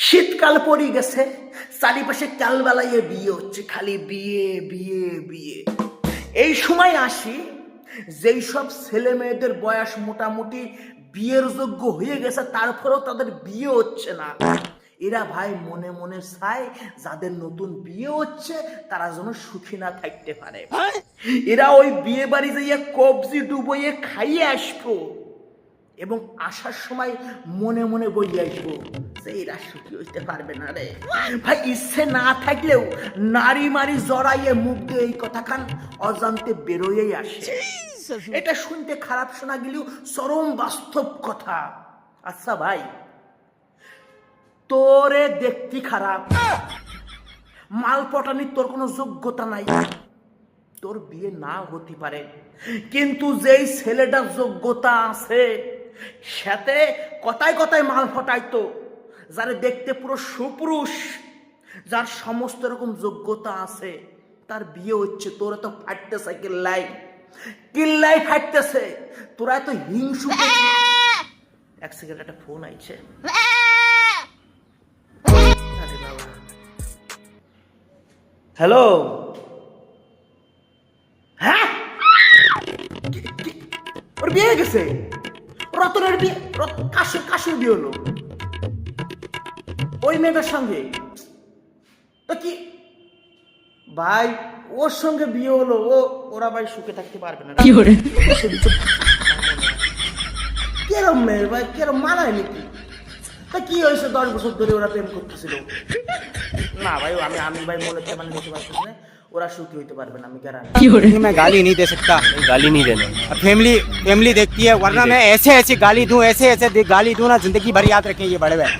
শীতকাল পড়ে গেছে, চারিপাশে কালবেলায় বিয়ে হচ্ছে, খালি বিয়ে বিয়ে বিয়ে। এই সময় আসি যেই সব ছেলে মেয়েদের বয়স মোটামুটি বিয়ের যোগ্য হয়ে গেছে, তারপরেও তাদের বিয়ে হচ্ছে না। এরা ভাই মনে মনে চায় যাদের নতুন বিয়ে হচ্ছে তারা যেন সুখী না থাকতে পারে। এরা ওই বিয়ে বাড়ি যাইয়া কবজি ডুবইয়ে খাইয়ে আসবো এবং আসার সময় মনে মনে বই আসবো যে এরা সুখী হইতে পারবে না রে ভাই। ইচ্ছে না থাকলেও নারী মারি জড়াইয়ে মুখ দিয়ে এই কথা খান অজান্তে বেরোয়েই আসে। এটা শুনতে খারাপ শোনা গেলেও চরম বাস্তব কথা। আচ্ছা ভাই, তোরে দেখতে খারাপ, মাল পটানির তোর কোনো যোগ্যতা নাই, তোর বিয়ে না হতে পারে, কিন্তু যেই ছেলেটার যোগ্যতা আছে সাথে কথায় কথায় মাল ফটাইতো, যারা দেখতে পুরো সুপুরুষ, যার সমস্ত রকম যোগ্যতা আছে, তার বিয়ে হচ্ছে। তোরা তো ফাটতেছে কিল্লাই কিল্লাই ফাটতেছে, তোরা তো হিংসু। এক সেকেন্ড, একটা ফোন আইছে। হ্যালো, হ্যাঁ ওর বিয়ে হয়ে গেছে, রতনের বিয়ে, কাশুর বিয়ে হলো ওই মেয়েটার সঙ্গে। তো কি ভাই, ওর সঙ্গে বিয়ে হলো, ওরা ভাই সুখে থাকতে পারবে না। কেরম মেয়ে ভাই, কেরম মানায় নাকি? তা কি হয়েছে, 10 বছর ধরে ওরা প্রেম করতেছিল না ভাই। আমি ভাই মনে মানে দেখতে পাচ্ছি না, ওরা সুখী হইতে পারবে না, আমি গ্যারান্টি। मैं गाली नहीं दे सकता, गाली नहीं देना। फैमिली देखती है, वरना मैं ऐसे गाली दूं, ऐसे गाली दूं ना, जिंदगी भर याद रखें ये बड़े भाई।